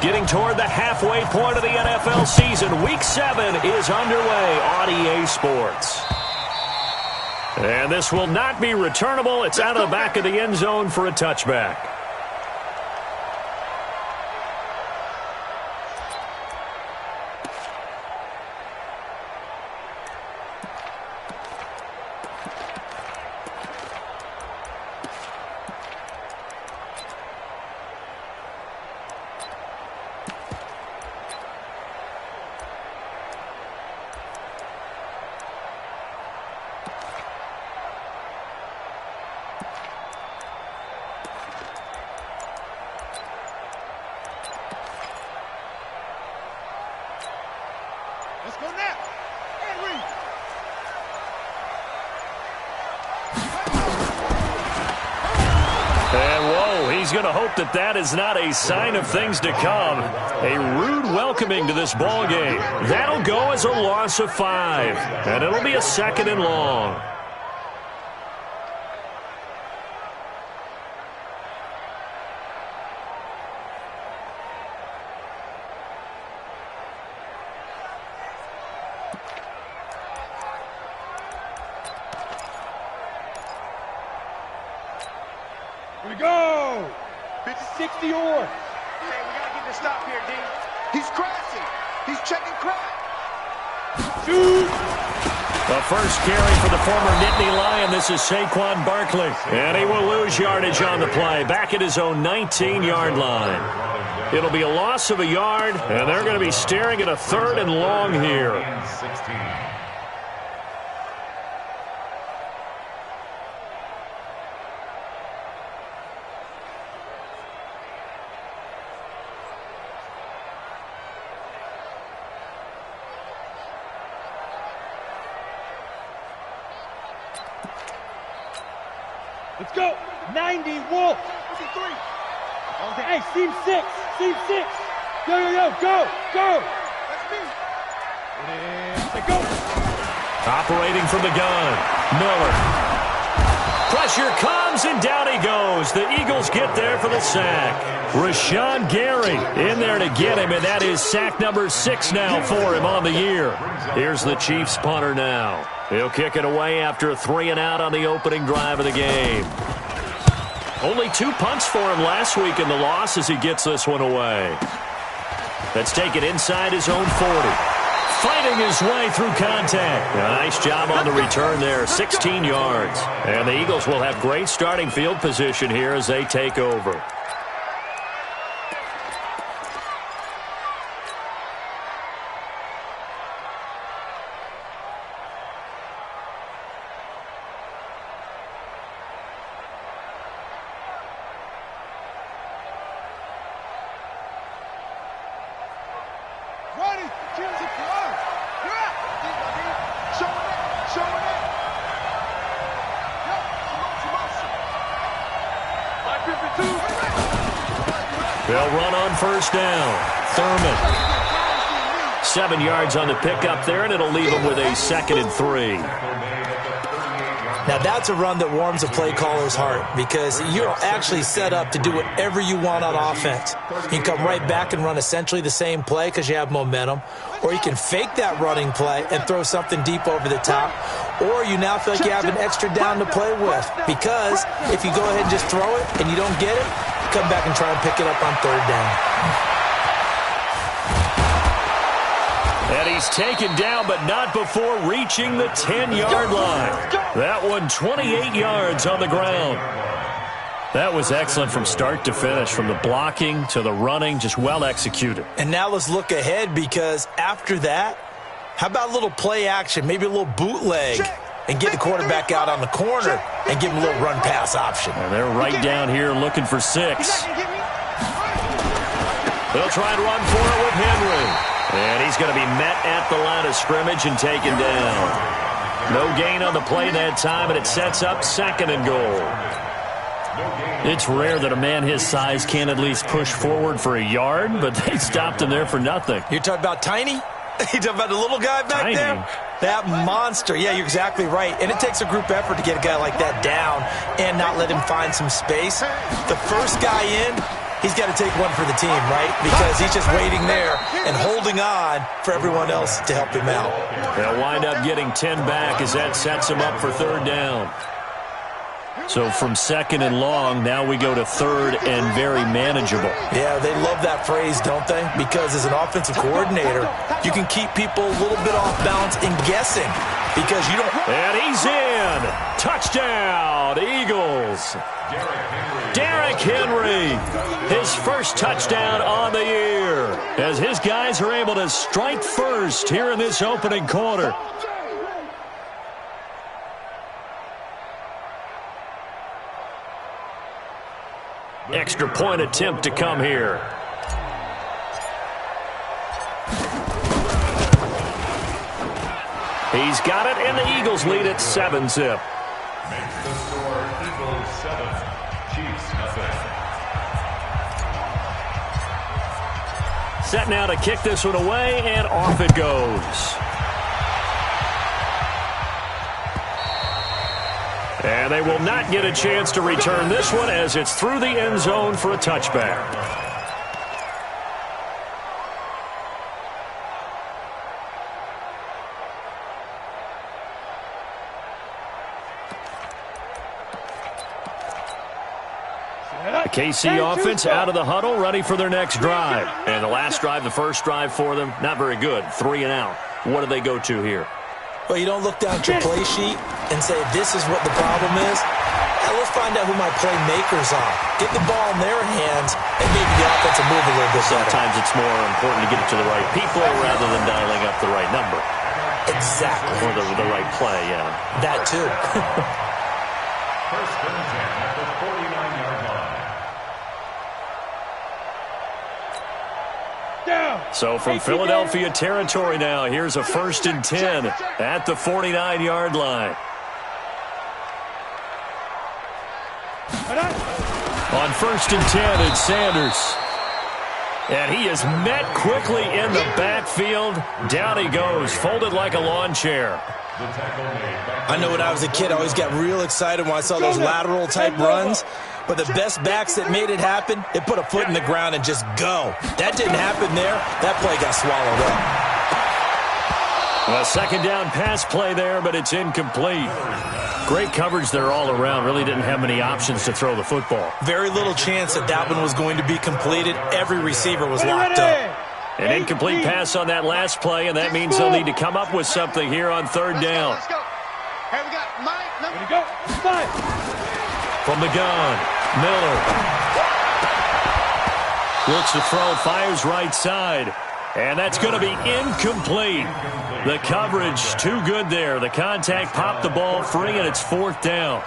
Getting toward the halfway point of the NFL season. Week 7 is underway on EA Sports. And this will not be returnable. It's out of the back of the end zone for a touchback. Let's go now. And read. And whoa, he's going to hope that that is not a sign of things to come. A rude welcoming to this ball game. That'll go as a loss of 5. And it'll be a 2nd and long. Here we go. 50-60 or. Hey, we got to get the stop here, D. He's crashing. He's checking crack. Shoot. The first carry for the former Nittany Lion. This is Saquon Barkley. And he will lose yardage on the play. Back at his own 19-yard line. It'll be a loss of a yard, and they're going to be staring at a 3rd and long here. Let's go. 90, Wolf. 53. Hey, seam 6. Seam 6. Yo, go. Go. That's me. It is. Go. Operating from the gun. Miller. Pressure comes, and down he goes. The Eagles get there for the sack. Rashawn Gary in there to get him, and that is sack number 6 now for him on the year. Here's the Chiefs punter now. He'll kick it away after a 3 and out on the opening drive of the game. Only 2 punts for him last week in the loss as he gets this one away. Let's take it inside his own 40. Fighting his way through contact. A nice job on the return there, 16 yards. And the Eagles will have great starting field position here as they take over. They'll run on first down. Thurman. 7 yards on the pickup there, and it'll leave them with a 2nd and 3. Now, that's a run that warms a play caller's heart because you're actually set up to do whatever you want on offense. You can come right back and run essentially the same play because you have momentum, or you can fake that running play and throw something deep over the top, or you now feel like you have an extra down to play with because if you go ahead and just throw it and you don't get it, come back and try and pick it up on 3rd down. And he's taken down, but not before reaching the 10-yard line. That one 28 yards on the ground. That was excellent from start to finish, from the blocking to the running, just well executed. And now let's look ahead because after that, how about a little play action, maybe a little bootleg, and get the quarterback out on the corner and give him a little run-pass option. And they're right down here looking for 6. They'll try and run for it with Henry. And he's going to be met at the line of scrimmage and taken down. No gain on the play that time, and it sets up 2nd and goal. It's rare that a man his size can't at least push forward for a yard, but they stopped him there for nothing. You're talking about Tiny? You talking about the little guy back there? That monster. Yeah, you're exactly right. And it takes a group effort to get a guy like that down and not let him find some space. The first guy in, he's got to take one for the team, right? Because he's just waiting there and holding on for everyone else to help him out. They'll wind up getting 10 back as that sets him up for third down. So from second and long, now we go to third and very manageable. Yeah, they love that phrase, don't they? Because as an offensive coordinator, you can keep people a little bit off balance and guessing because you don't... And he's in. Touchdown, Eagles. Derrick Henry, his first touchdown on the year as his guys are able to strike first here in this opening quarter. Extra point attempt to come here. He's got it, and the Eagles lead at 7-zip. Makes the score Eagles 7, Chiefs nothing. Set now to kick this one away, and off it goes. And they will not get a chance to return this one as it's through the end zone for a touchback. The KC offense out of the huddle, ready for their next drive. And the last drive, the first drive for them, not very good. 3 and out. What do they go to here? Well, you don't look down at your play sheet and say, this is what the problem is. Let's find out who my playmakers are. Get the ball in their hands, and maybe the offense will move a little bit better. Sometimes it's more important to get it to the right people rather than dialing up the right number. Exactly. Or the right play, yeah. That, too. First and 10 at the 49-yard line. So from Philadelphia territory now, here's a first and 10 at the 49-yard line. On first and 10, it's Sanders. And he is met quickly in the backfield. Down he goes, folded like a lawn chair. I know when I was a kid, I always got real excited when I saw those lateral-type runs. But the best backs that made it happen, they put a foot in the ground and just go. That didn't happen there. That play got swallowed up. A second down pass play there, but it's incomplete. Great coverage there all around. Really didn't have many options to throw the football. Very little chance that one was going to be completed. Every receiver was locked up. An incomplete pass on that last play, and that means they'll need to come up with something here on third down. Let's go. Hey, we got Mike. Ready to go. 5. From the gun, Miller. Looks to throw, fires right side. And that's going to be incomplete. The coverage too good there. The contact popped the ball free, and it's fourth down.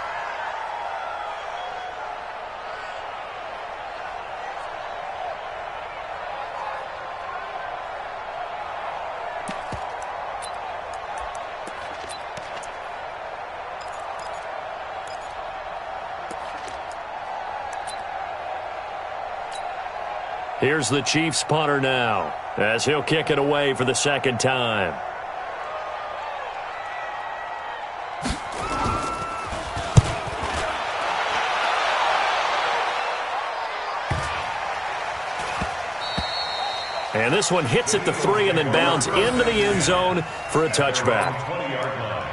Here's the Chiefs punter now, as he'll kick it away for the second time. And this one hits at the 3 and then bounds into the end zone for a touchback. 20-yard line.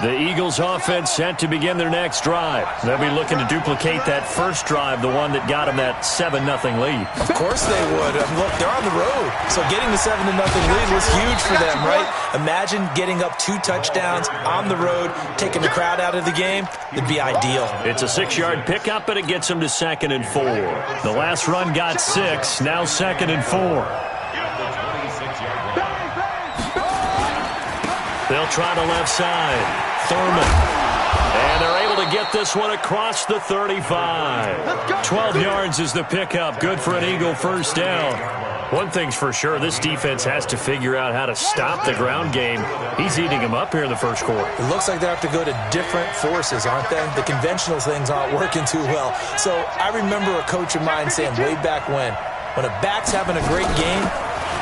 The Eagles offense set to begin their next drive. They'll be looking to duplicate that first drive, the one that got them that 7-0 lead. Of course they would. Look, they're on the road. So getting the 7-0 lead was huge for them, right? Imagine getting up 2 touchdowns on the road, taking the crowd out of the game. It'd be ideal. It's a 6-yard pickup, and it gets them to 2nd and 4. The last run got 6, now 2nd and 4. They'll try the left side. Thurman. And they're able to get this one across the 35. 12 yards is the pickup. Good for an Eagle first down. One thing's for sure, this defense has to figure out how to stop the ground game. He's eating him up here in the first quarter. It looks like they have to go to different forces, aren't they? The conventional things aren't working too well. So I remember a coach of mine saying way back when a back's having a great game,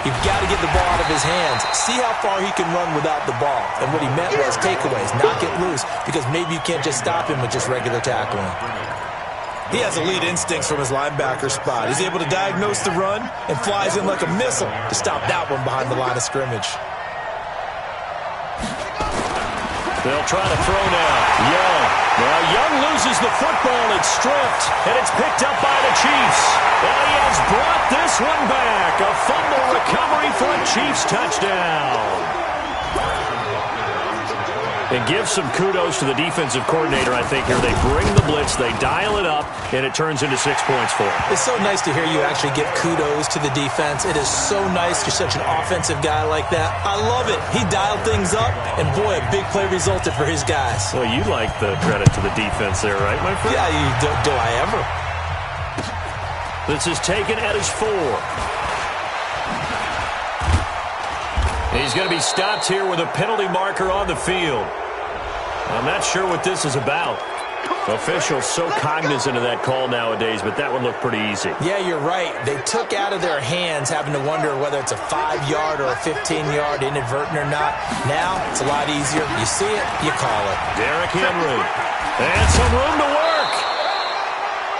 you've got to get the ball out of his hands. See how far he can run without the ball. And what he meant was takeaways, knock it loose, because maybe you can't just stop him with just regular tackling. He has elite instincts from his linebacker spot. He's able to diagnose the run and flies in like a missile to stop that one behind the line of scrimmage. They'll try to throw now. Young. Now Young loses the football. It's stripped, and it's picked up by the Chiefs. And he has brought this one back. A fumble recovery for a Chiefs touchdown. And give some kudos to the defensive coordinator, I think, here. They bring the blitz, they dial it up, and it turns into 6 points for them. It's so nice to hear you actually give kudos to the defense. It is so nice. You're such an offensive guy like that. I love it. He dialed things up, and boy, a big play resulted for his guys. Well, you like the credit to the defense there, right, my friend? Yeah, do I ever? This is taken at his 4. He's going to be stopped here with a penalty marker on the field. I'm not sure what this is about. Officials so cognizant of that call nowadays, but that would look pretty easy. Yeah, you're right. They took out of their hands having to wonder whether it's a 5-yard or a 15-yard inadvertent or not. Now, it's a lot easier. You see it, you call it. Derrick Henry. And some room to work.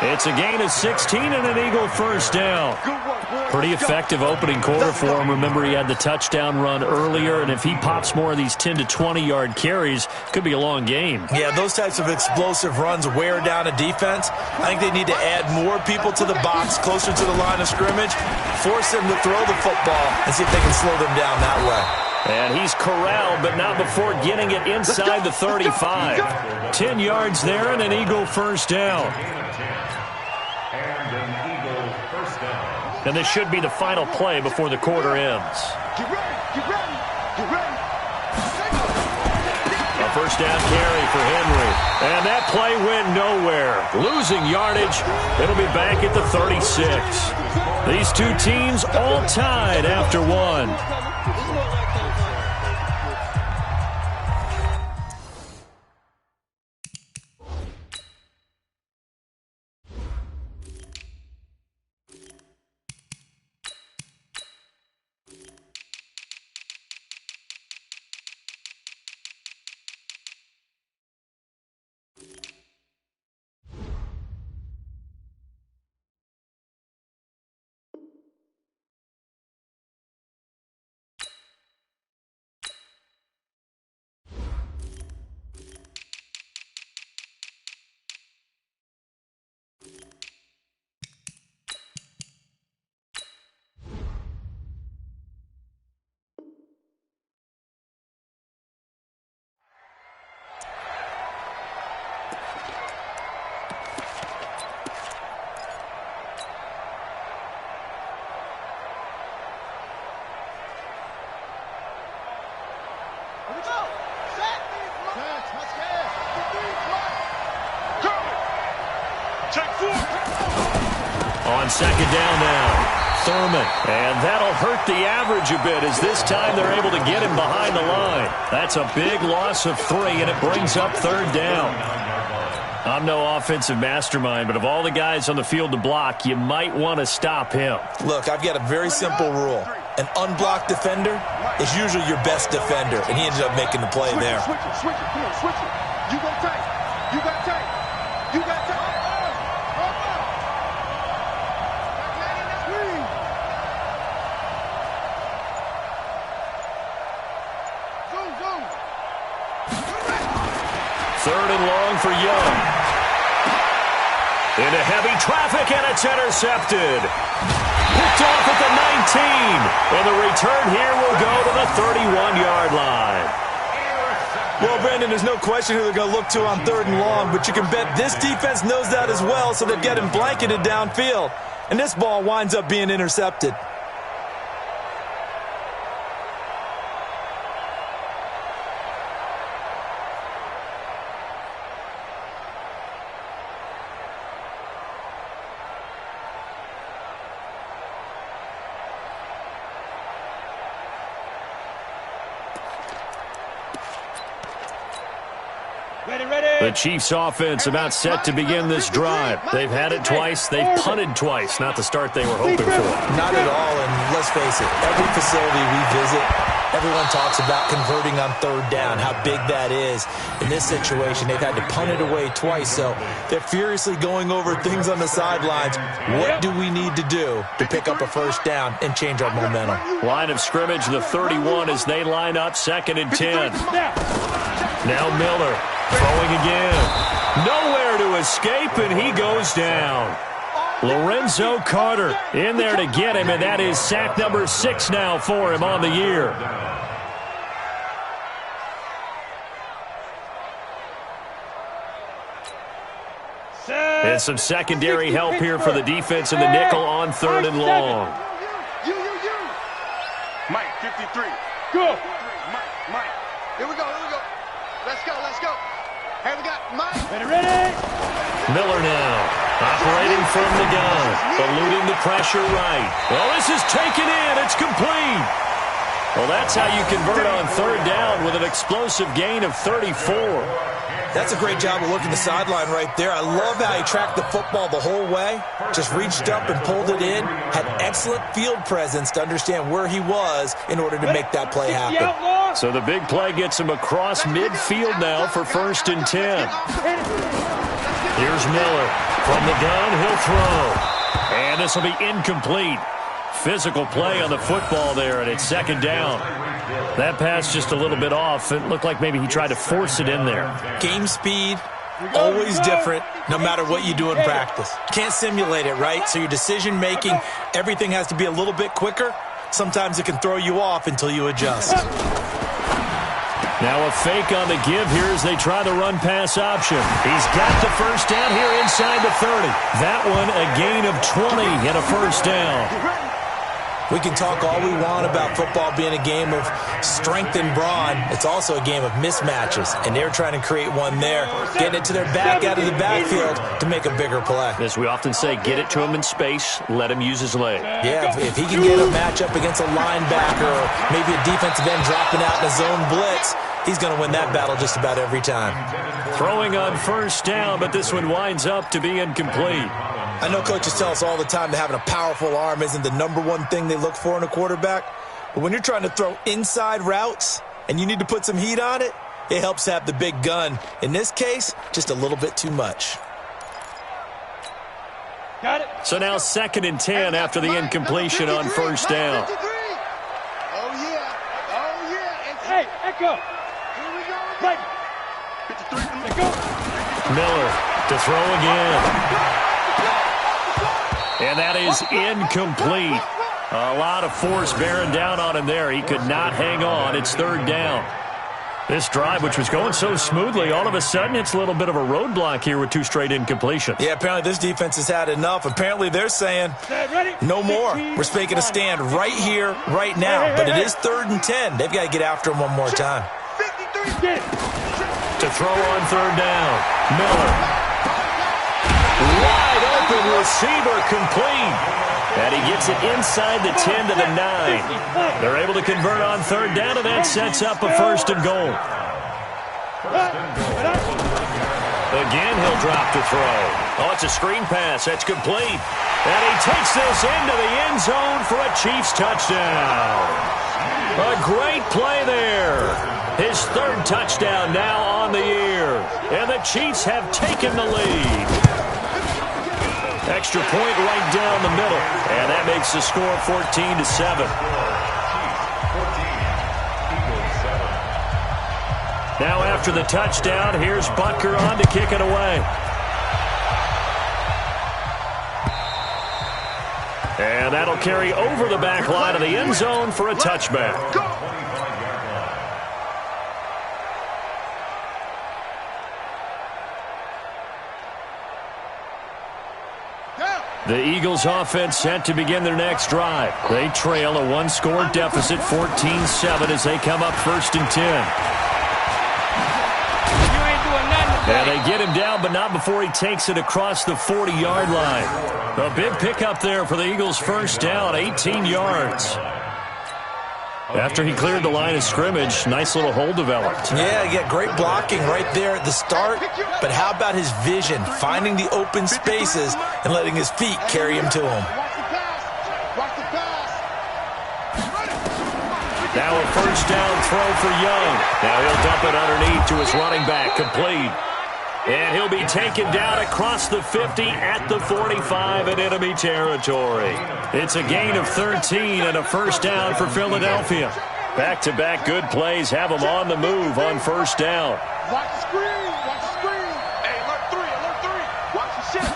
It's a gain of 16 and an Eagle first down. Pretty effective opening quarter for him. Remember, he had the touchdown run earlier, and if he pops more of these 10 to 20-yard carries, could be a long game. Yeah, those types of explosive runs wear down a defense. I think they need to add more people to the box, closer to the line of scrimmage, force them to throw the football, and see if they can slow them down that way. And he's corralled, but not before getting it inside the 35. 10 yards there and an Eagle first down. And this should be the final play before the quarter ends. A first down carry for Henry. And that play went nowhere. Losing yardage. It'll be back at the 36. These two teams all tied after one. On second down now, Thurman. And that'll hurt the average a bit as this time they're able to get him behind the line. That's a big loss of 3, and it brings up third down. I'm no offensive mastermind, but of all the guys on the field to block, you might want to stop him. Look, I've got a very simple rule. An unblocked defender is usually your best defender, and he ended up making the play there. Switch it, come on, switch it. You got tight. You got tight. You got tight. Third and long for Young. Into heavy traffic, and it's intercepted. Picked off at the 19. And the return here will go to the 31-yard line. Well, Brandon, there's no question who they're going to look to on third and long, but you can bet this defense knows that as well, so they're getting blanketed downfield. And this ball winds up being intercepted. The Chiefs offense about set to begin this drive. They've had it twice. They've punted twice. Not the start they were hoping for. Not at all, and let's face it, every facility we visit, everyone talks about converting on third down, how big that is. In this situation, they've had to punt it away twice, so they're furiously going over things on the sidelines. What do we need to do to pick up a first down and change our momentum? Line of scrimmage, the 31 as they line up, 2nd and 10. Now Miller throwing again. Nowhere to escape, and he goes down. Lorenzo Carter in there to get him, and that is sack number 6 now for him on the year. And some secondary help here for the defense in the nickel on 3rd and long. Mike, 53. Go. Mike. Here we go. Let's go. Here we got Mike. Ready. Miller now, operating from the gun, eluding the pressure right. Well, this is taken in. It's complete. Well, that's how you convert on 3rd down with an explosive gain of 34. That's a great job of working the sideline right there. I love how he tracked the football the whole way, just reached up and pulled it in, had excellent field presence to understand where he was in order to make that play happen. So the big play gets him across midfield now for 1st and 10. Here's Miller. From the gun, he'll throw. And this will be incomplete. Physical play on the football there, and it's 2nd down. That pass just a little bit off. It looked like maybe he tried to force it in there. Game speed, always different, no matter what you do in practice. Can't simulate it, right? So your decision-making, everything has to be a little bit quicker. Sometimes it can throw you off until you adjust. Now a fake on the give here as they try the run-pass option. He's got the 1st down here inside the 30. That one a gain of 20 and a 1st down. We can talk all we want about football being a game of strength and brawn. It's also a game of mismatches, and they're trying to create one there, getting it to their back out of the backfield to make a bigger play. As we often say, get it to him in space, let him use his leg. Yeah, if he can get a matchup against a linebacker or maybe a defensive end dropping out in a zone blitz, he's going to win that battle just about every time. Throwing on 1st down, but this one winds up to be incomplete. I know coaches tell us all the time that having a powerful arm isn't the #1 thing they look for in a quarterback. But when you're trying to throw inside routes and you need to put some heat on it, it helps have the big gun. In this case, just a little bit too much. Got it. So now 2nd and 10 after the incompletion on 1st down. Oh, yeah. Hey, Echo. Here we go. Right. 53. Go. Miller to throw again. And that is incomplete. A lot of force bearing down on him there. He could not hang on. It's 3rd down. This drive, which was going so smoothly, all of a sudden it's a little bit of a roadblock here with 2 straight incompletions. Yeah, apparently this defense has had enough. Apparently they're saying, no more. We're making a stand right here, right now. But it is 3rd and 10. They've got to get after him one more time. To throw on 3rd down, Miller. Wide open receiver complete. And he gets it inside the 10 to the 9. They're able to convert on 3rd down, and that sets up a 1st and goal. Again, he'll drop to throw. Oh, it's a screen pass. That's complete. And he takes this into the end zone for a Chiefs touchdown. A great play there. His 3rd touchdown now on the year. And the Chiefs have taken the lead. Extra point right down the middle. And that makes the score 14-7. Now after the touchdown, here's Butker on to kick it away. And that'll carry over the back line of the end zone for a touchback. The Eagles offense set to begin their next drive. They trail a 1-score deficit, 14-7, as they come up 1st and 10. And they get him down, but not before he takes it across the 40-yard line. A big pickup there for the Eagles' 1st down, 18 yards. After he cleared the line of scrimmage, nice little hole developed. Yeah, great blocking right there at the start. But how about his vision, finding the open spaces and letting his feet carry him to him? Now a first down throw for Young. Now he'll dump it underneath to his running back, complete. And he'll be taken down across the 50 at the 45 in enemy territory. It's a gain of 13 and a first down for Philadelphia. Back-to-back good plays have them on the move on first down. Watch the screen. Watch the screen. Hey, alert 3. Watch the shit.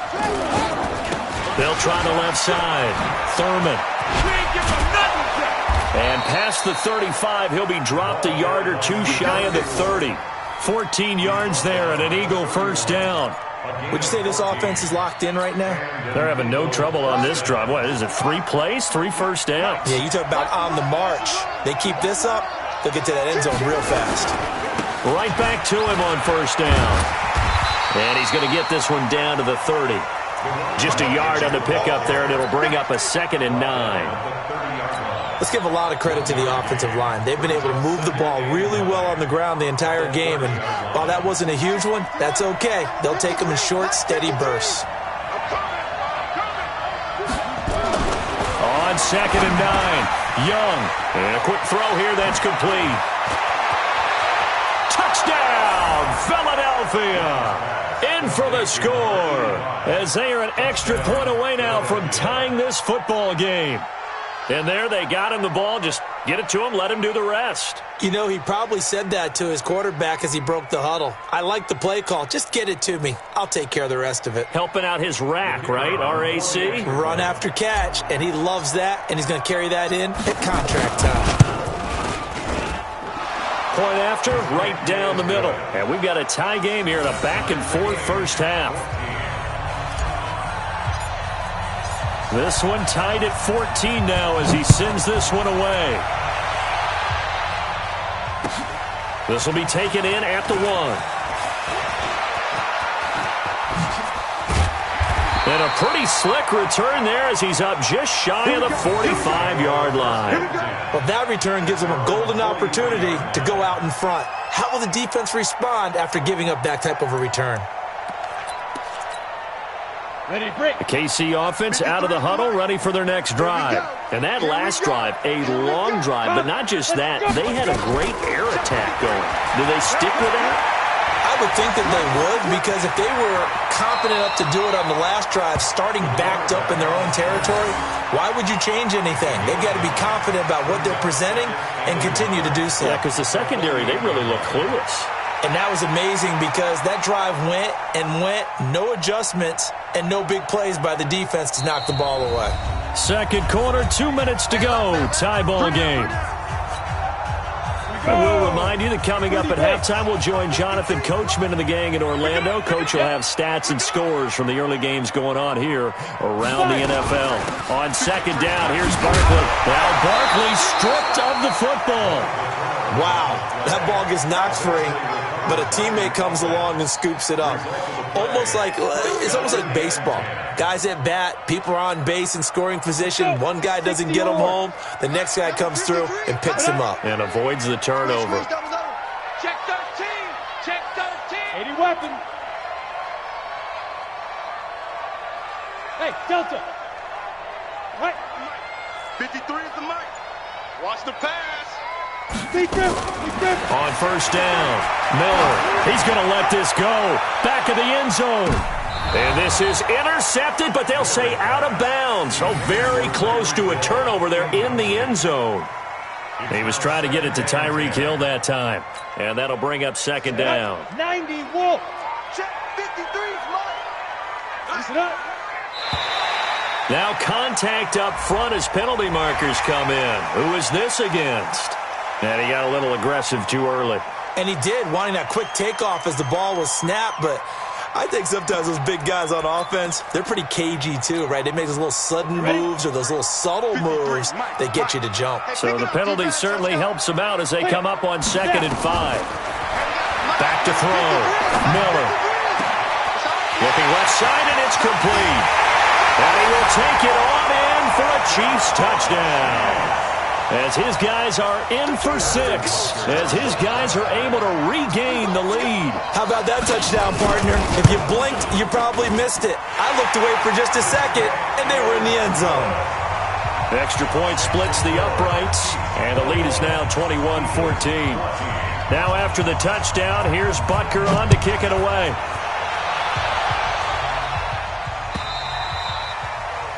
They'll try the left side. Thurman. We ain't giving him nothing yet. And past the 35, he'll be dropped a yard or two shy of the 30. 14 yards there and an Eagle first down. Would you say this offense is locked in right now? They're having no trouble on this drive. What is it, 3 plays, 3 first downs? Yeah, you talk about on the march. They keep this up, they'll get to that end zone real fast. Right back to him on first down. And he's going to get this one down to the 30. Just a yard on the pickup there, and it'll bring up a 2nd and 9. Let's give a lot of credit to the offensive line. They've been able to move the ball really well on the ground the entire game, and while that wasn't a huge one, that's okay. They'll take them in short, steady bursts. On 2nd and 9, Young. And a quick throw here that's complete. Touchdown, Philadelphia! In for the score, as they are an extra point away now from tying this football game. And there they got him the ball. Just get it to him, let him do the rest. You know, he probably said that to his quarterback as he broke the huddle. I like the play call. Just get it to me. I'll take care of the rest of it. Helping out his rack, right? RAC? Run after catch, and he loves that, and he's going to carry that in at contract time. Point after, right down the middle. And we've got a tie game here in a back-and-forth first half. This one tied at 14 now as he sends this one away. This will be taken in at the 1. And a pretty slick return there as he's up just shy of the 45-yard line. Well, that return gives him a golden opportunity to go out in front. How will the defense respond after giving up that type of a return? Ready, break. The KC offense out of the huddle, ready for their next drive. And that last drive, a long drive, but not just that. They had a great air attack going. Do they stick with that? I would think that they would, because if they were confident enough to do it on the last drive, starting backed up in their own territory, why would you change anything? They've got to be confident about what they're presenting and continue to do so. Yeah, because the secondary, they really look clueless. And that was amazing because that drive went and went, no adjustments, and no big plays by the defense to knock the ball away. Second quarter, 2 minutes to go. Tie ball game. I will remind you that coming up at halftime, we'll join Jonathan Coachman and the gang in Orlando. Coach will have stats and scores from the early games going on here around the NFL. On second down, here's Barkley. Now Barkley stripped of the football. Wow, that ball gets knocked free, but a teammate comes along and scoops it up. It's almost like baseball. Guys at bat, people are on base in scoring position. One guy doesn't get him home. The next guy comes through and picks him up. And avoids the turnover. Check 13. Check 13. 80 weapon. Hey, Delta. Right. 53 is the mic. Watch the pass. On first down, Miller, he's going to let this go. Back of the end zone. And this is intercepted, but they'll say out of bounds. So very close to a turnover there in the end zone. He was trying to get it to Tyreek Hill that time. And that'll bring up second down. 90 Wolf. Check 53's Mike. Listen up. Now contact up front as penalty markers come in. Who is this against? And he got a little aggressive too early. And he did, wanting that quick takeoff as the ball was snapped. But I think sometimes those big guys on offense, they're pretty cagey too, right? They make those little sudden moves or those little subtle moves that get you to jump. So the penalty certainly helps them out as they come up on 2nd and 5. Back to throw. Miller. Looking left side, and it's complete. And he will take it on in for a Chiefs touchdown. as his guys are in for 6, as his guys are able to regain the lead. How about that touchdown, partner? If you blinked, you probably missed it. I looked away for just a second, and they were in the end zone. Extra point splits the uprights, and the lead is now 21-14. Now after the touchdown, here's Butker on to kick it away.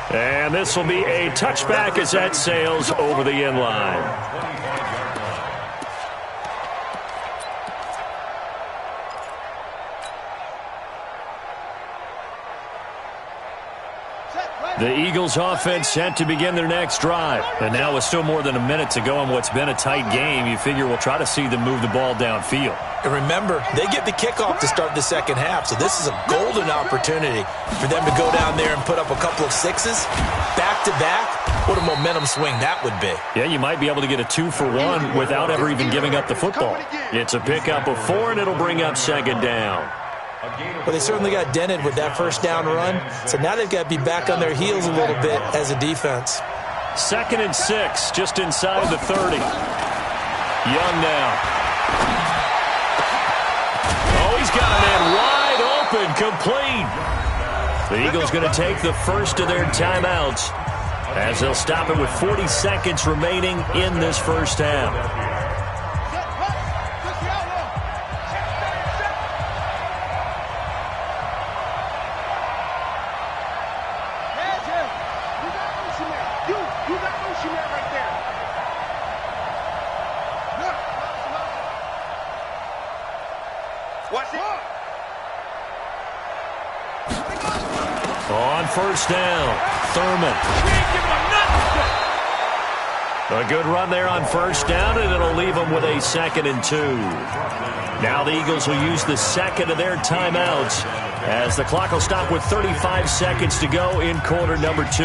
And this will be a touchback as that sails over the end line. The Eagles offense set to begin their next drive. And now with still more than a minute to go in what's been a tight game, you figure we'll try to see them move the ball downfield. And remember, they get the kickoff to start the second half, so this is a golden opportunity for them to go down there and put up a couple of 6s back-to-back. What a momentum swing that would be. Yeah, you might be able to get a 2-for-1 without ever even giving up the football. It's a pickup of 4, and it'll bring up second down. Well, they certainly got dented with that first down run, so now they've got to be back on their heels a little bit as a defense. 2nd and 6, just inside the 30. Young now. Oh, he's got a man wide open, complete. The Eagles going to take the first of their timeouts as they'll stop it with 40 seconds remaining in this first half. On first down, Thurman. A good run there on first down, and it'll leave them with a 2nd and 2. Now the Eagles will use the second of their timeouts as the clock will stop with 35 seconds to go in quarter number 2.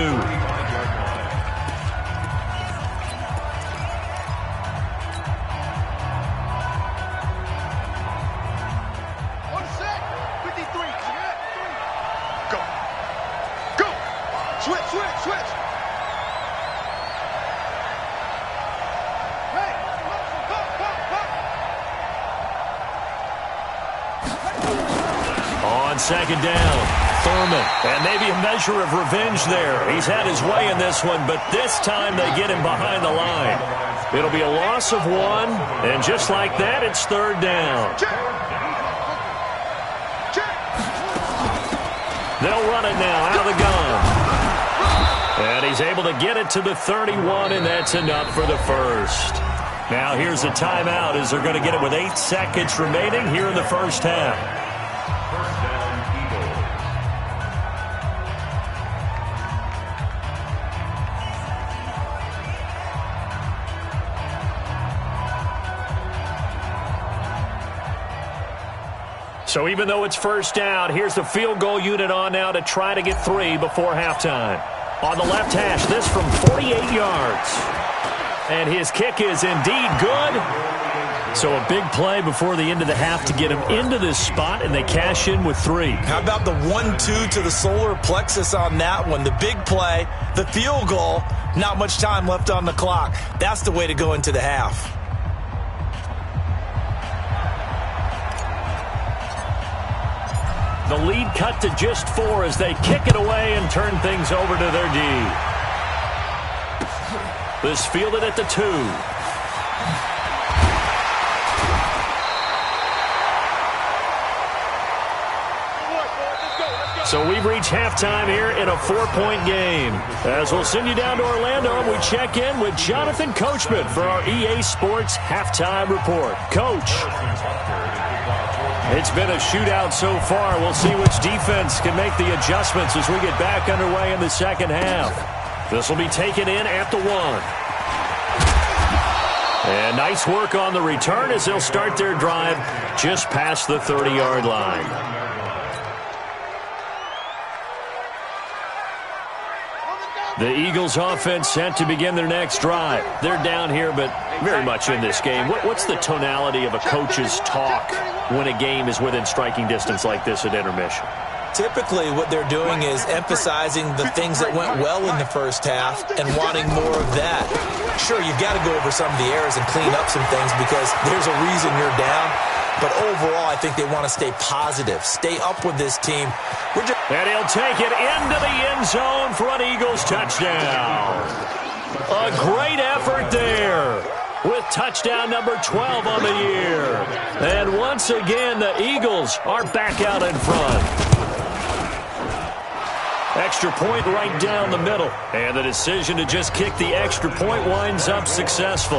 On second down, Thurman. And maybe a measure of revenge there. He's had his way in this one, but this time they get him behind the line. It'll be a loss of 1, and just like that, it's 3rd down. They'll run it now out of the gun. And he's able to get it to the 31, and that's enough for the first. Now here's a timeout as they're going to get it with 8 seconds remaining here in the first half. So even though it's first down, here's the field goal unit on now to try to get 3 before halftime. On the left hash, this from 48 yards. And his kick is indeed good. So a big play before the end of the half to get him into this spot, and they cash in with 3. How about the 1-2 to the solar plexus on that one? The big play, the field goal, not much time left on the clock. That's the way to go into the half. The lead cut to just 4 as they kick it away and turn things over to their D. This fielded at the 2. So we've reached halftime here in a 4-point game. As we'll send you down to Orlando, and we check in with Jonathan Coachman for our EA Sports Halftime Report. Coach. It's been a shootout so far. We'll see which defense can make the adjustments as we get back underway in the second half. This will be taken in at the 1. And nice work on the return as they'll start their drive just past the 30-yard line. The Eagles offense set to begin their next drive. They're down here, but very much in this game. What's the tonality of a coach's talk when a game is within striking distance like this at intermission? Typically, what they're doing is emphasizing the things that went well in the first half and wanting more of that. Sure, you've got to go over some of the errors and clean up some things because there's a reason you're down. But overall, I think they want to stay positive, stay up with this team. And he'll take it into the end zone for an Eagles touchdown. A great effort there with touchdown number 12 on the year. And once again, the Eagles are back out in front. Extra point right down the middle. And the decision to just kick the extra point winds up successful.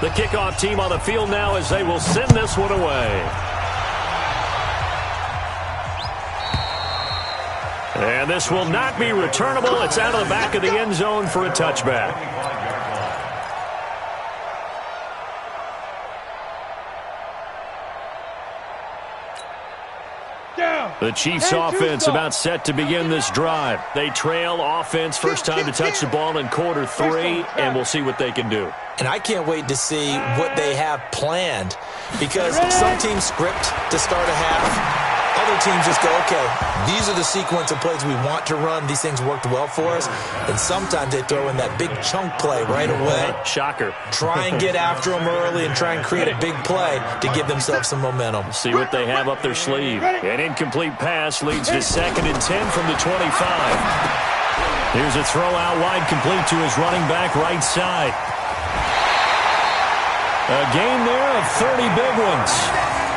The kickoff team on the field now as they will send this one away. And this will not be returnable. It's out of the back of the end zone for a touchback. The Chiefs offense about set to begin this drive. They trail offense first time to touch the ball in quarter 3, and we'll see what they can do. And I can't wait to see what they have planned because some teams script to start a half. Other teams just go, okay, these are the sequence of plays we want to run. These things worked well for us. And sometimes they throw in that big chunk play right away. Shocker. Try and get after them early and try and create a big play to give themselves some momentum. See what they have up their sleeve. An incomplete pass leads to 2nd and 10 from the 25. Here's a throw out wide complete to his running back right side. A gain there of 30 big ones.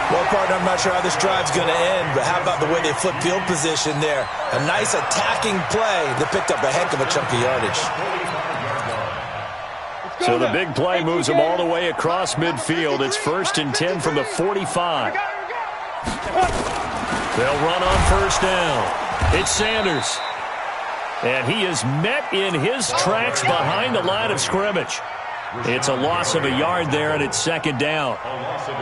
Well, partner, I'm not sure how this drive's going to end, but how about the way they flip field position there? A nice attacking play that picked up a heck of a chunk of yardage. So the big play moves them all the way across midfield. It's 1st and 10 from the 45. They'll run on first down. It's Sanders. And he is met in his tracks behind the line of scrimmage. It's a loss of a yard there, and it's 2nd down.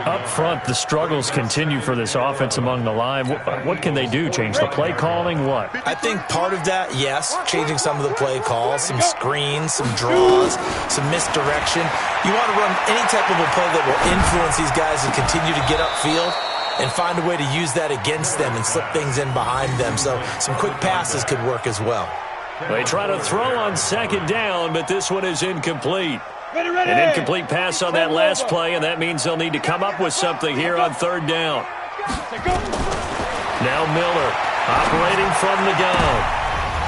Up front, the struggles continue for this offense among the line. What can they do? Change the play calling? What? I think part of that, yes, changing some of the play calls, some screens, some draws, some misdirection. You want to run any type of a play that will influence these guys and continue to get upfield and find a way to use that against them and slip things in behind them. So some quick passes could work as well. They try to throw on 2nd down, but this one is incomplete. An incomplete pass on that last play, and that means they'll need to come up with something here on 3rd down. Now Miller operating from the gun.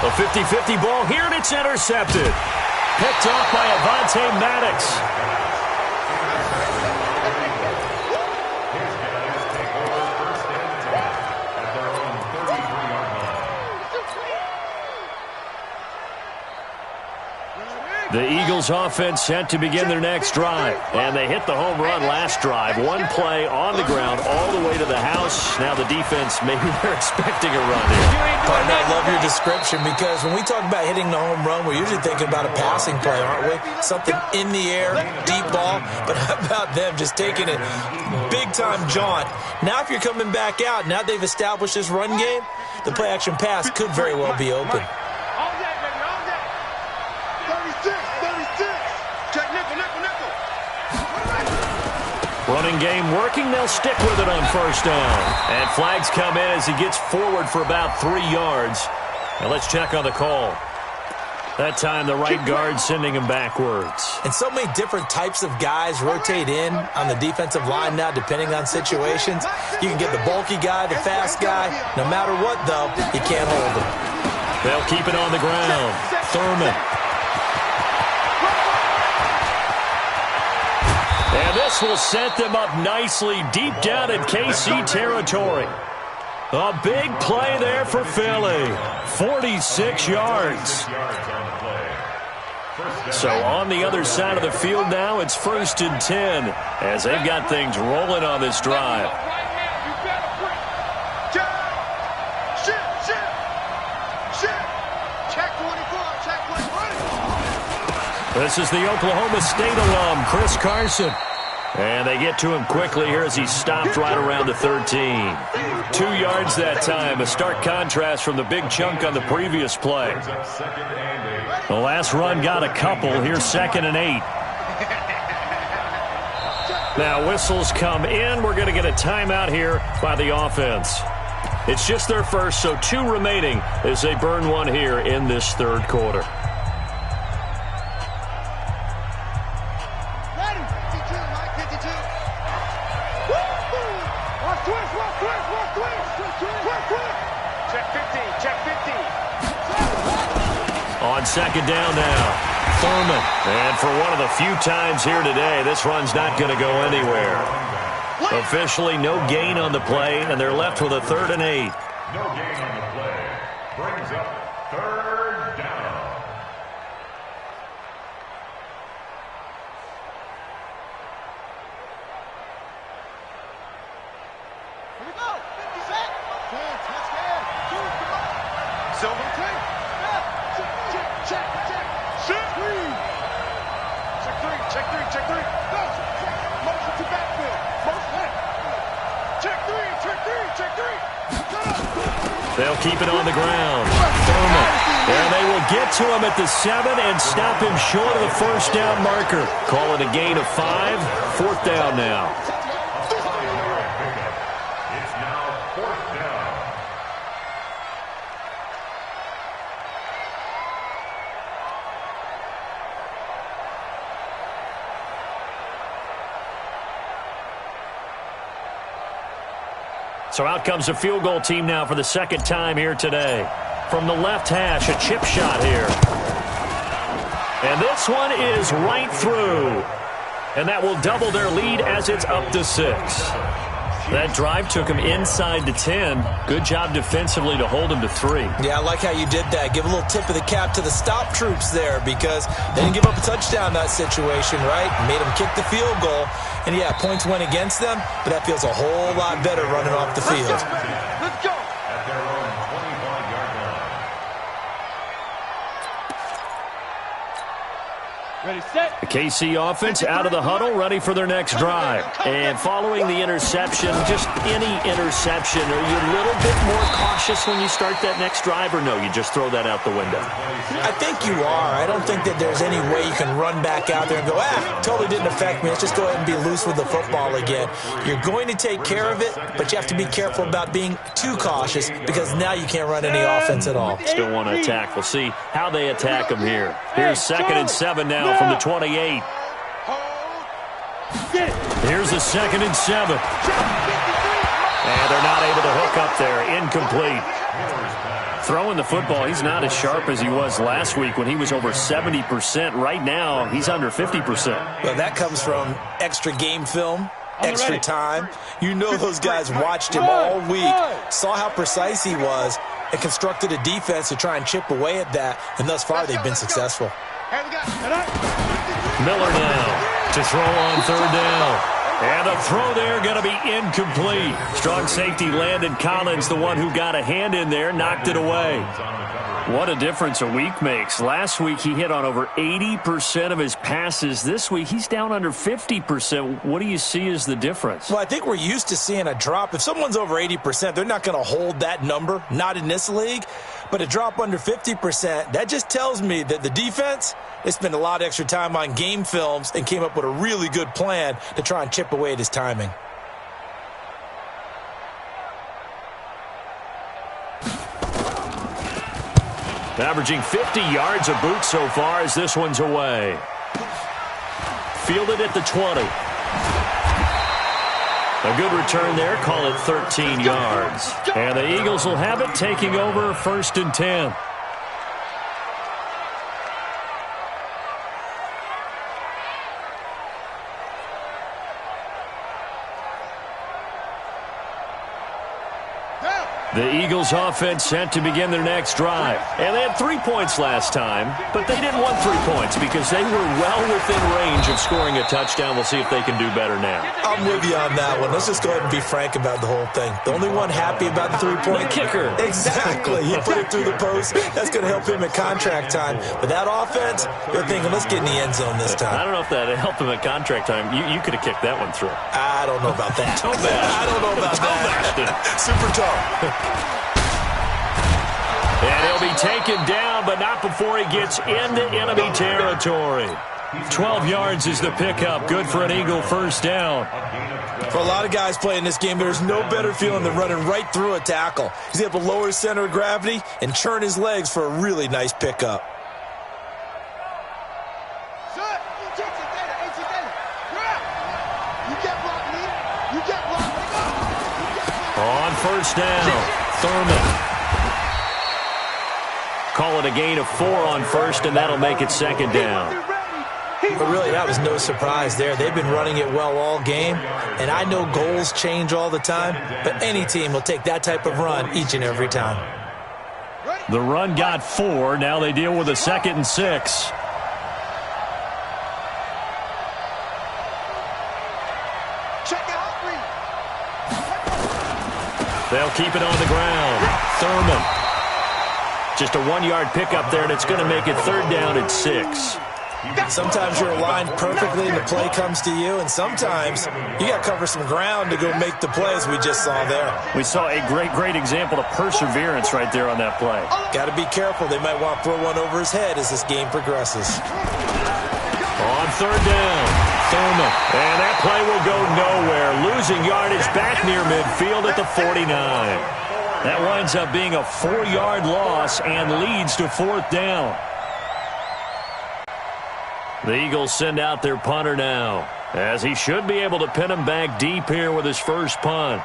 A 50-50 ball here, and it's intercepted. Picked off by Avonte Maddox. The Eagles offense set to begin their next drive. And they hit the home run last drive. One play on the ground all the way to the house. Now the defense, maybe they're expecting a run here. Partner, I love your description because when we talk about hitting the home run, we're usually thinking about a passing play, aren't we? Something in the air, deep ball. But how about them just taking it big-time jaunt? Now if you're coming back out, now they've established this run game, the play-action pass could very well be open. Running game working. They'll stick with it on first down. And flags come in as he gets forward for about 3 yards. Now let's check on the call. That time the right guard sending him backwards. And so many different types of guys rotate in on the defensive line now depending on situations. You can get the bulky guy, the fast guy. No matter what, though, you can't hold him. They'll keep it on the ground. Thurman. And this will set them up nicely deep down in KC territory. A big play there for Philly. 46 yards. So on the other side of the field now, it's 1st and 10 as they've got things rolling on this drive. This is the Oklahoma State alum, Chris Carson. And they get to him quickly here as he stopped right around the 13. 2 yards that time, a stark contrast from the big chunk on the previous play. The last run got a couple. Here's 2nd and 8. Now whistles come in. We're going to get a timeout here by the offense. It's just their first, so 2 remaining as they burn one here in this third quarter. Ready? 52, Mike, 52. Watch twist, watch twist, watch twist. Twist. Check 50, check 50. On second down now. Thurman. And for one of the few times here today, this run's not going to go anywhere. Officially, no gain on the play, and they're left with a 3rd and 8. No gain on the play. Brings up 3rd down. Here we go. 50 set. 10, touch gas. 2, come on. Silver 10. Check. Check 3. Check 3. Go. Motion to backfield. Motion left. Check 3. They'll keep it on the ground. Thurman. And they will get to him at the 7 and stop him short of the first down marker. Call it a gain of 5. 4th down now. It's now 4th down. So out comes a field goal team now for the 2nd time here today. From the left hash, a chip shot here. And this one is right through. And that will double their lead as it's up to 6. That drive took him inside the 10. Good job defensively to hold him to 3. Yeah, I like how you did that. Give a little tip of the cap to the stop troops there because they didn't give up a touchdown in that situation, right? Made them kick the field goal. And, yeah, points went against them, but that feels a whole lot better running off the field. Let's go. At their own 25-yard line. Ready, set. The KC offense out of the huddle, ready for their next drive. And following the interception, just any interception, are you a little bit more cautious when you start that next drive, or no, you just throw that out the window? I think you are. I don't think that there's any way you can run back out there and go, totally didn't affect me. Let's just go ahead and be loose with the football again. You're going to take care of it, but you have to be careful about being too cautious because now you can't run any offense at all. Still want to attack. We'll see how they attack them here. Here's 2nd and 7 now from the 28. Here's a 2nd and 7. And they're not able to hook up there. Incomplete. Throwing the football, he's not as sharp as he was last week when he was over 70%. Right now, he's under 50%. Well, that comes from extra game film, extra time. You know those guys watched him all week, saw how precise he was, and constructed a defense to try and chip away at that. And thus far, they've been successful. Miller now to throw on 3rd down. And the throw there going to be incomplete. Strong safety Landon Collins, the one who got a hand in there, knocked it away. What a difference a week makes. Last week he hit on over 80% of his passes. This week he's down under 50%. What do you see as the difference? Well, I think we're used to seeing a drop. If someone's over 80%, they're not going to hold that number, not in this league. But a drop under 50%, that just tells me that the defense, they spent a lot of extra time on game films and came up with a really good plan to try and chip away at his timing. Averaging 50 yards a boot so far as this one's away. Fielded at the 20. A good return there. Call it 13 yards. And the Eagles will have it, taking over 1st and 10. The Eagles offense set to begin their next drive. And they had 3 points last time, but they didn't want 3 points because they were well within range of scoring a touchdown. We'll see if they can do better now. I'm with you on that one. Let's just go ahead and be frank about the whole thing. The only one happy about the 3-point the kicker. Exactly. He put it through the post. That's going to help him at contract time. But that offense, they're thinking, let's get in the end zone this time. I don't know if that helped him at contract time. You could have kicked that one through. I don't know about that. Toe bashed. I don't know about that. Super toe. And he'll be taken down, but not before he gets into enemy territory. 12 yards is the pickup. Good for an Eagle first down. For a lot of guys playing this game, there's no better feeling than running right through a tackle. He's able to lower his center of gravity and churn his legs for a really nice pickup. On first down, Thurman. Call it a gain of 4 on first, and that'll make it second down. But really, that was no surprise there. They've been running it well all game, and I know goals change all the time, but any team will take that type of run each and every time. The run got 4. Now they deal with a 2nd and 6. They'll keep it on the ground. Thurman. Just a 1-yard pickup there, and it's going to make it 3rd down and 6. Sometimes you're aligned perfectly and the play comes to you, and sometimes you got to cover some ground to go make the play, as we just saw there. We saw a great example of perseverance right there on that play. Got to be careful. They might want to throw one over his head as this game progresses. On 3rd down, Thurman. And that play will go nowhere. Losing yardage back near midfield at the 49. That winds up being a 4-yard loss and leads to 4th down. The Eagles send out their punter now, as he should be able to pin him back deep here with his first punt.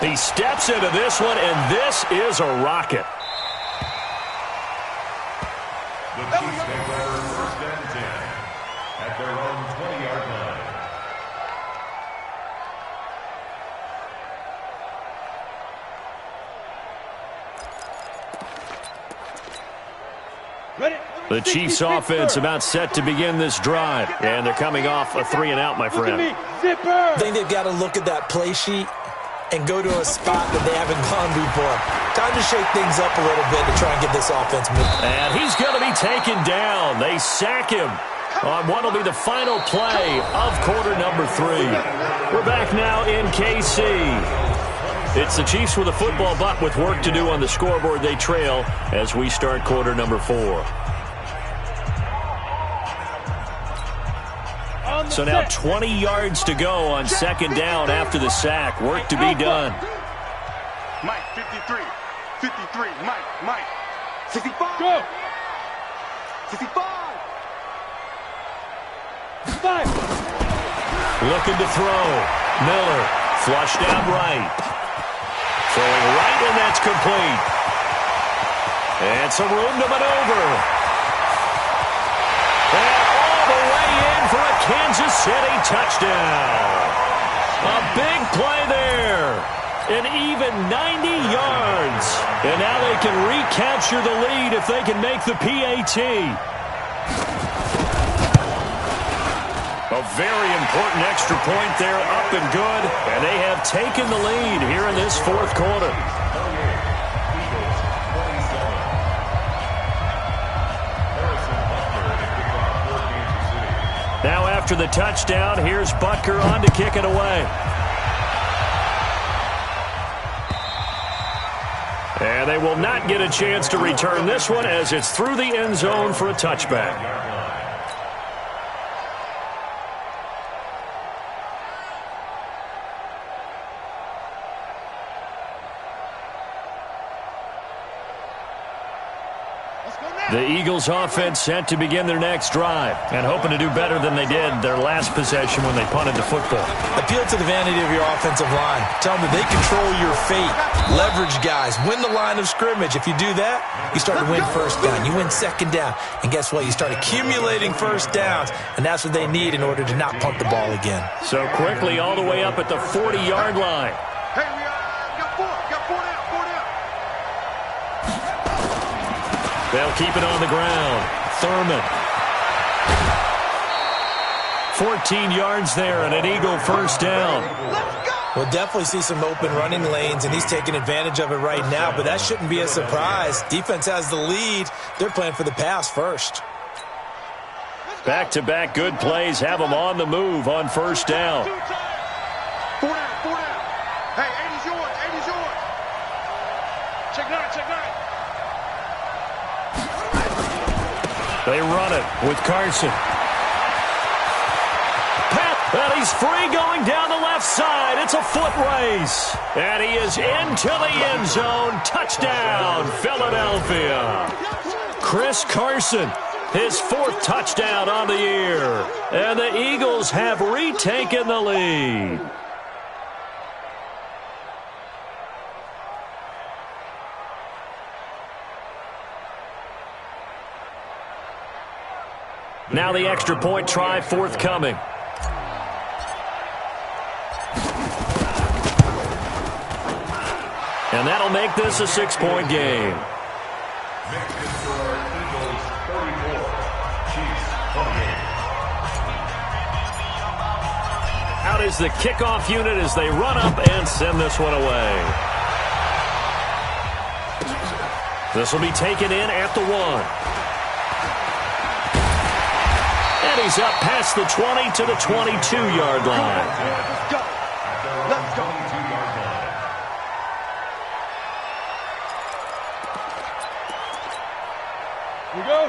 He steps into this one, and this is a rocket. The Chiefs take over 1st and 10 at their own 20-yard line. The Chiefs offense about set to begin this drive, and they're coming off a 3-and-out, my friend. I think they've got to look at that play sheet and go to a spot that they haven't gone before. Time to shake things up a little bit to try and get this offense moving. And he's going to be taken down. They sack him on what will be the final play of quarter number 3. We're back now in KC. It's the Chiefs with a football, but with work to do on the scoreboard. They trail as we start quarter number 4. So now 20 yards to go on 2nd down after the sack. Work to be done. Mike, 53. 53. Mike. 65. Go. 65. 5. Looking to throw. Miller. Flushed out right. Throwing right, and that's complete. And some room to maneuver. And all the way in for a Kansas City touchdown. A big play there. An even 90 yards. And now they can recapture the lead if they can make the PAT. A very important extra point there, up and good. And they have taken the lead here in this 4th quarter. Now after the touchdown, here's Butker on to kick it away. And they will not get a chance to return this one as it's through the end zone for a touchback. The Eagles offense set to begin their next drive and hoping to do better than they did their last possession when they punted the football. Appeal to the vanity of your offensive line. Tell them that they control your fate. Leverage guys. Win the line of scrimmage. If you do that, you start to win 1st down. You win 2nd down. And guess what? You start accumulating 1st downs, and that's what they need in order to not punt the ball again. So quickly all the way up at the 40-yard line. Hey, we got 4. Got 4 down. 4 down. They'll keep it on the ground. Thurman. 14 yards there and an Eagle first down. Let's go! We'll definitely see some open running lanes, and he's taking advantage of it right now, but that shouldn't be a surprise. Defense has the lead. They're playing for the pass first. Back-to-back good plays have them on the move on first down. 4 down. Hey, 80's yours, 80's yours. Check 9. They run it with Carson. And he's free going down the left side. It's a foot race. And he is into the end zone. Touchdown, Philadelphia. Chris Carson, his 4th touchdown on the year. And the Eagles have retaken the lead. Now the extra point try forthcoming. And that'll make this a 6-point game. Next score, Eagles 34, Chiefs 28. Out is the kickoff unit as they run up and send this one away. This will be taken in at the 1. And he's up past the 20 to the 22-yard line. Let's go.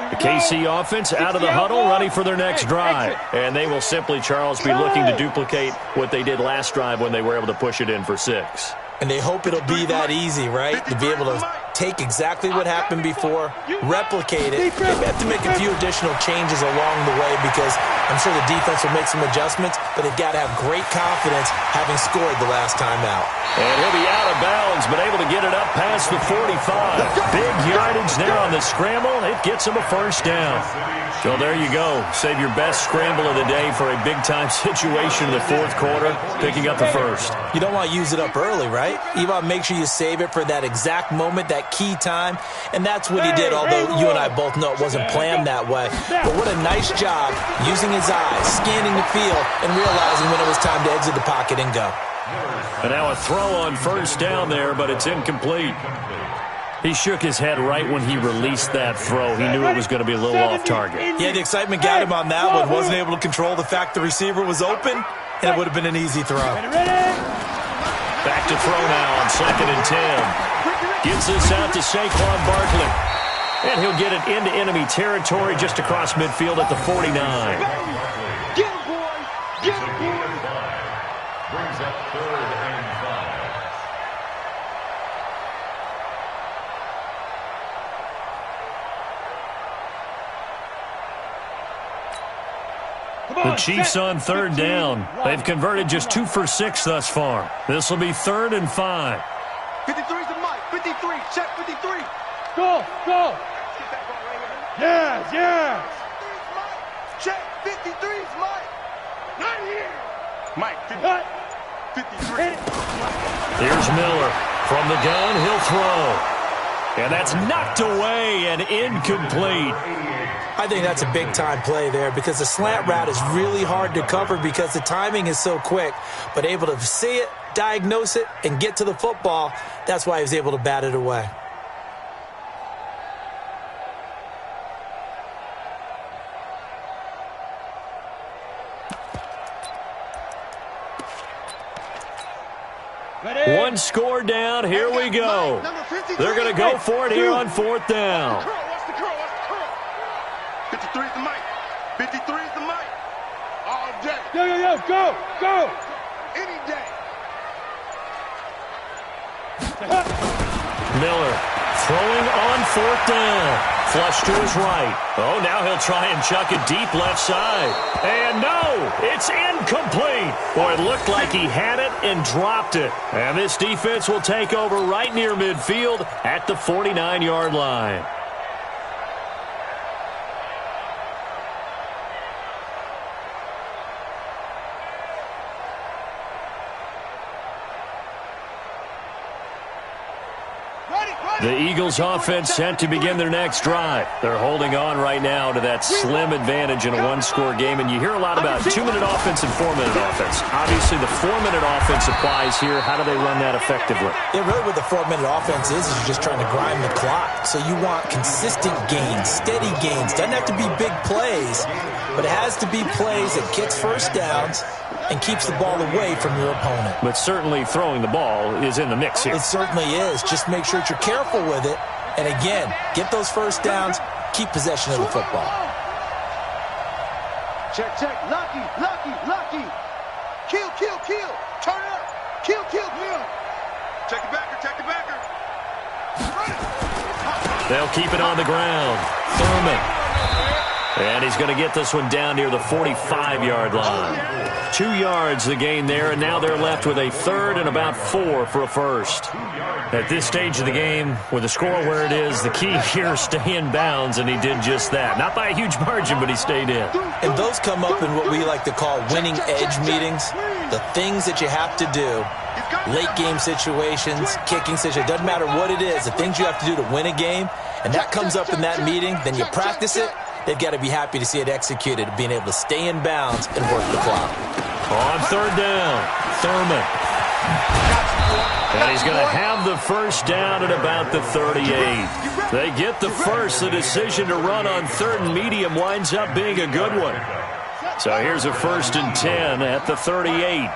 The KC offense out of the huddle, ready for their next drive. And they will simply, Charles, be looking to duplicate what they did last drive when they were able to push it in for 6. And they hope it'll be that easy, right? To be able to take exactly what happened before, replicate it. They have to make a few additional changes along the way because I'm sure the defense will make some adjustments, but they've got to have great confidence having scored the last time out. And he'll be out of bounds, but able to get it up past the 45. Big yardage there on the scramble. It gets him a first down. So there you go. Save your best scramble of the day for a big-time situation in the 4th quarter, picking up the first. You don't want to use it up early, right? You want to make sure you save it for that exact moment, that key time, and that's what he did, although you and I both know it wasn't planned that way. But what a nice job using his eyes, scanning the field, and realizing when it was time to exit the pocket and go. And now a throw on first down there, but it's incomplete. He shook his head right when he released that throw. He knew it was going to be a little off target. Yeah, the excitement got him on that one. Wasn't able to control the fact the receiver was open, and it would have been an easy throw. Back to throw now on 2nd and 10. Gets this out to Saquon Barkley. And he'll get it into enemy territory just across midfield at the 49. Get him, boy! Get him, boy! Brings up 3rd and 5. The Chiefs on 3rd down. They've converted just 2 for 6 thus far. This will be 3rd and 5. 53's the mic. 53. Check 53. Go. Yes. Check 53's mic. Not here. Mike. 53. Here's Miller. From the gun, he'll throw. And that's knocked away and incomplete. I think that's a big-time play there because the slant route is really hard to cover because the timing is so quick. But able to see it, diagnose it, and get to the football, that's why he was able to bat it away. One score down. Here we go. They're going to go for it here on 4th down. Watch the curl. 53's the mic. 53's the mic. All day. Yo. Go. Any day. Miller throwing on 4th down. Flush to his right. Oh, now he'll try and chuck it deep left side. And no, it's incomplete. Boy, it looked like he had it and dropped it. And this defense will take over right near midfield at the 49-yard line. Ready? The Eagles offense set to begin their next drive. They're holding on right now to that slim advantage in a one-score game, and you hear a lot about 2-minute offense and 4-minute offense. Obviously, the 4-minute offense applies here. How do they run that effectively? Yeah, really what the 4-minute offense is you're just trying to grind the clock. So you want consistent gains, steady gains. Doesn't have to be big plays, but it has to be plays that gets first downs and keeps the ball away from your opponent. But certainly throwing the ball is in the mix here. It certainly is. Just make sure that you're careful with it. And again, get those first downs, keep possession of the football. Check, check. Lucky, lucky, lucky. Kill, kill, kill. Turn up. Kill, kill, kill. Check the backer, check the backer. They'll keep it on the ground. Thurman. And he's going to get this one down near the 45-yard line. 2 yards the gain there, and now they're left with a third and about 4 for a first. At this stage of the game, with the score where it is, the key here is stay in bounds, and he did just that. Not by a huge margin, but he stayed in. And those come up in what we like to call winning edge meetings. The things that you have to do, late game situations, kicking situations, doesn't matter what it is, the things you have to do to win a game, and that comes up in that meeting, then you practice it. They've got to be happy to see it executed, being able to stay in bounds and work the clock. On third down, Thurman. And he's going to have the first down at about the 38. They get the first. The decision to run on third and medium winds up being a good one. So here's a 1st and 10 at the 38.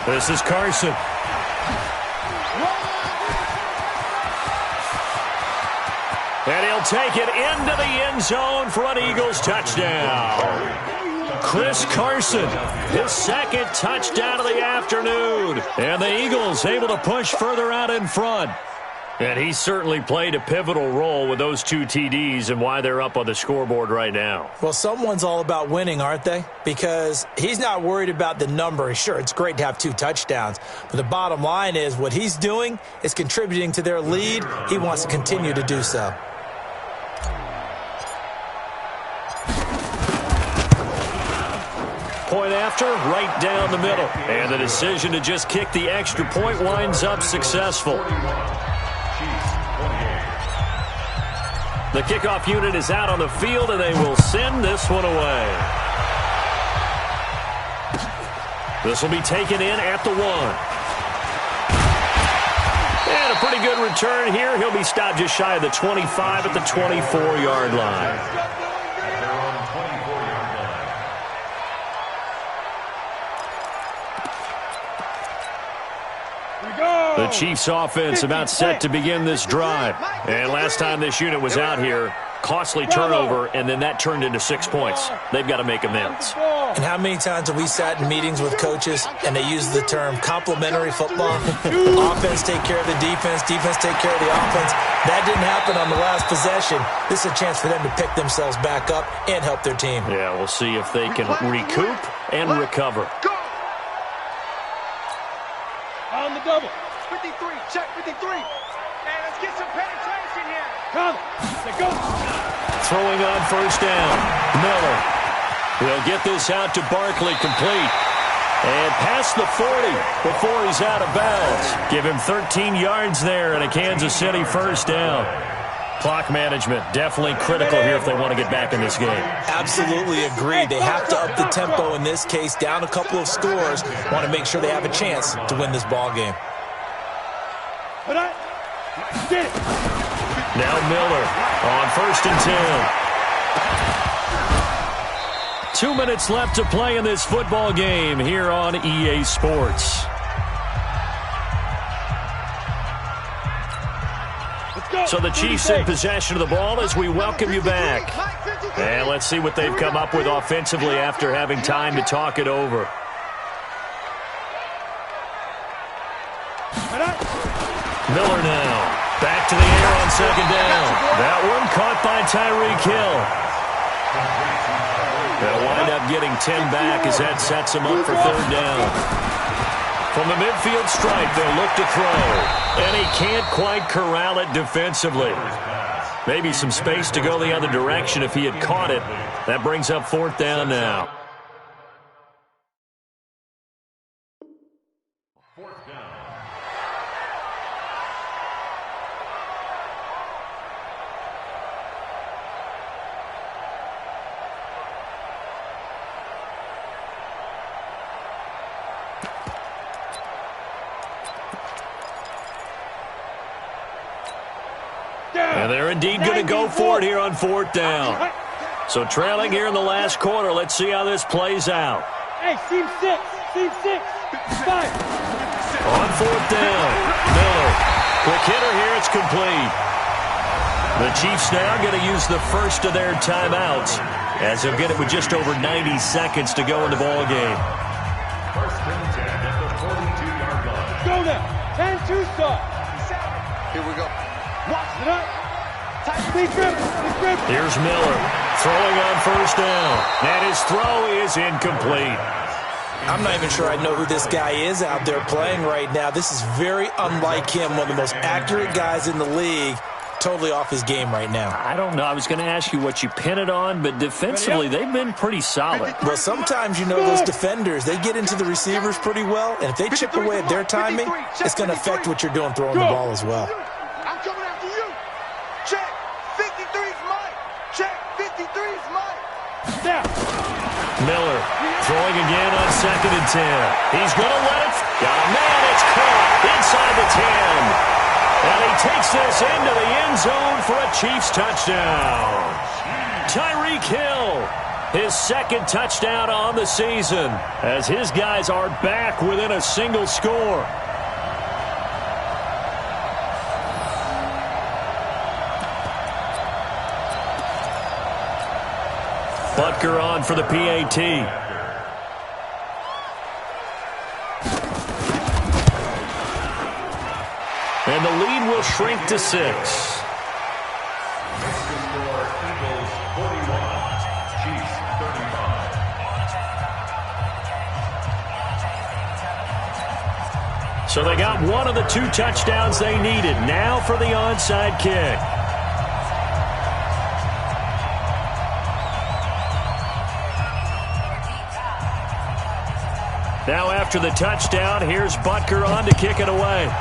This is Carson. And he'll take it into the end zone for an Eagles touchdown. Chris Carson, his second touchdown of the afternoon. And the Eagles able to push further out in front. And he certainly played a pivotal role with those 2 TDs and why they're up on the scoreboard right now. Well, someone's all about winning, aren't they? Because he's not worried about the number. Sure, it's great to have 2 touchdowns. But the bottom line is what he's doing is contributing to their lead. He wants to continue to do so. Point after, right down the middle. And the decision to just kick the extra point winds up successful. The kickoff unit is out on the field, and they will send this one away. This will be taken in at the 1. And a pretty good return here. He'll be stopped just shy of the 25 at the 24-yard line. The Chiefs offense about set to begin this drive. And last time this unit was out here, costly turnover, and then that turned into 6 points. They've got to make amends. And how many times have we sat in meetings with coaches and they use the term complementary football? Offense take care of the defense, defense take care of the offense. That didn't happen on the last possession. This is a chance for them to pick themselves back up and help their team. Yeah, we'll see if they can recoup and recover. On the double. 53, check 53. Hey, let's get some penetration here. Come. Let's go. Throwing on first down. Miller. He'll get this out to Barkley, complete. And past the 40 before he's out of bounds. Give him 13 yards there and a Kansas City first down. Clock management definitely critical here if they want to get back in this game. Absolutely agree. They have to up the tempo in this case, down a couple of scores. Want to make sure they have a chance to win this ball game. Now Miller on 1st and 10. 2 minutes left to play in this football game here on EA Sports. So the Chiefs in possession of the ball as we welcome you back. And let's see what they've come up with offensively after having time to talk it over. Miller now. Back to the air on 2nd down. That one caught by Tyreek Hill. They'll wind up getting 10 back as that sets them up for third down. From the midfield stripe, they'll look to throw. And he can't quite corral it defensively. Maybe some space to go the other direction if he had caught it. That brings up fourth down now. And they're indeed going to go for it here on fourth down. So trailing here in the last quarter. Let's see how this plays out. Hey, seam six, 5. On fourth down, Miller. Quick hitter here, it's complete. The Chiefs now going to use the first of their timeouts as they'll get it with just over 90 seconds to go in the ball game. First and 10 at the 42-yard line. Go now. 10-2 start. Here we go. Watch it up. Big grip. Here's Miller throwing on first down. And his throw is incomplete. I'm not even sure I know who this guy is out there playing right now. This is very unlike him, one of the most accurate guys in the league. Totally off his game right now. I don't know. I was going to ask you what you pin it on, but defensively, they've been pretty solid. Well, sometimes, you know, those defenders, they get into the receivers pretty well, and if they chip away at their timing, it's going to affect what you're doing throwing the ball as well. I'm coming after you. Check. 53's mine. Check. 53's mine. Now. Miller throwing again on 2nd and 10. He's going to let it. Got a man. It's caught inside the 10. And he takes this into the end zone for a Chiefs touchdown. Tyreek Hill, his second touchdown on the season, as his guys are back within a single score. Butker on for the PAT. And the lead will shrink to 6. Makes the score Eagles 41, Chiefs 35. So they got one of the 2 touchdowns they needed. Now for the onside kick. Now after the touchdown, here's Butker on to kick it away.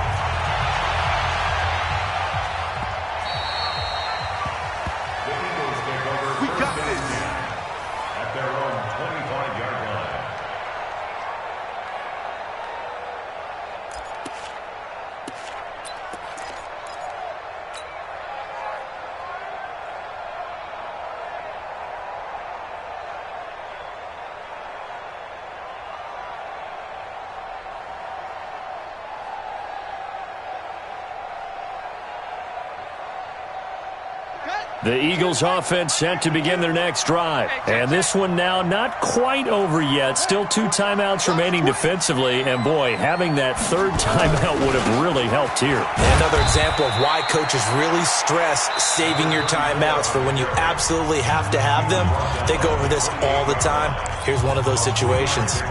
The Eagles offense set to begin their next drive. And this one now not quite over yet. Still 2 timeouts remaining defensively. And boy, having that third timeout would have really helped here. Another example of why coaches really stress saving your timeouts for when you absolutely have to have them. They go over this all the time. Here's one of those situations.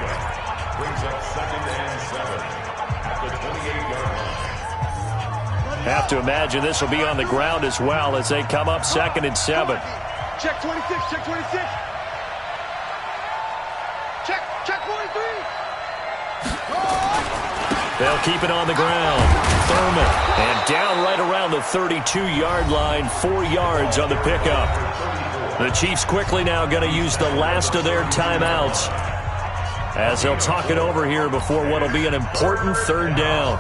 Brings up 2nd and 7 at the 28-yard line. Have to imagine this will be on the ground as well as they come up 2nd and 7. Check 26, check 26. Check 43. They'll keep it on the ground. Thurman. And down right around the 32-yard line, 4 yards on the pickup. The Chiefs quickly now going to use the last of their timeouts as they'll talk it over here before what will be an important third down.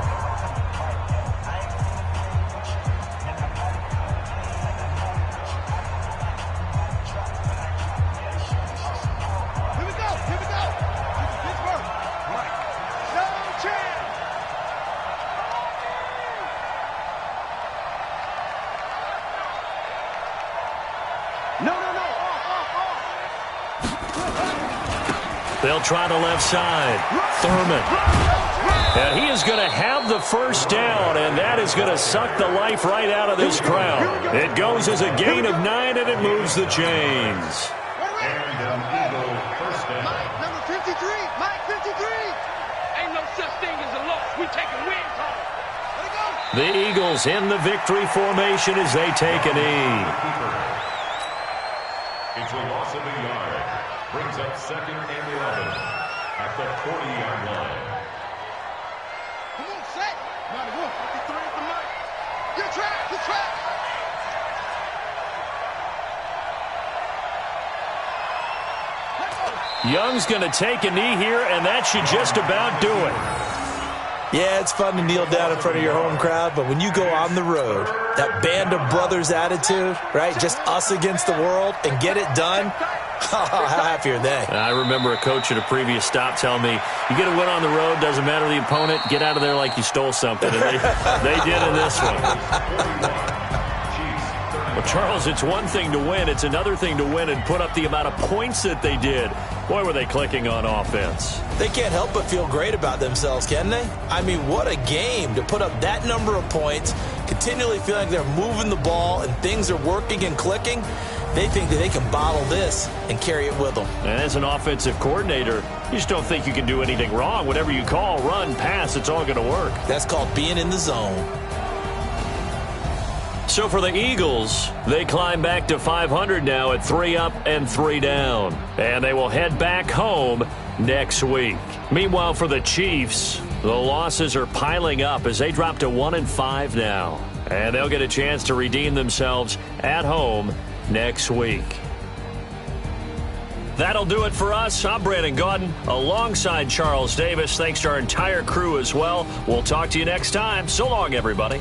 They'll try the left side. Thurman. And he is going to have the first down, and that is going to suck the life right out of this crowd. It goes as a gain of 9, and it moves the chains. And an Eagles The Eagles in the victory formation as they take a knee. It's a loss of a yard. Brings up 2nd and 11 at the 40-yard line. Come on, set. 91, 53 from Mike. Good track, good track. Young's going to take a knee here, and that should just about do it. Yeah, it's fun to kneel down in front of your home crowd, but when you go on the road, that band of brothers attitude, right, just us against the world, and get it done, how happy are they? I remember a coach at a previous stop telling me, you get a win on the road, doesn't matter the opponent, get out of there like you stole something. And they did in this one. Well, Charles, it's one thing to win. It's another thing to win and put up the amount of points that they did. Boy, were they clicking on offense. They can't help but feel great about themselves, can they? I mean, what a game to put up that number of points, continually feeling like they're moving the ball and things are working and clicking. They think that they can bottle this and carry it with them. And as an offensive coordinator, you just don't think you can do anything wrong. Whatever you call, run, pass, it's all going to work. That's called being in the zone. So for the Eagles, they climb back to 500 now at 3 up and 3 down. And they will head back home next week. Meanwhile, for the Chiefs, the losses are piling up as they drop to 1-5 now. And they'll get a chance to redeem themselves at home next week. That'll do it for us. I'm Brandon Gaudin alongside Charles Davis. Thanks to our entire crew as well. We'll talk to you next time. So long, everybody.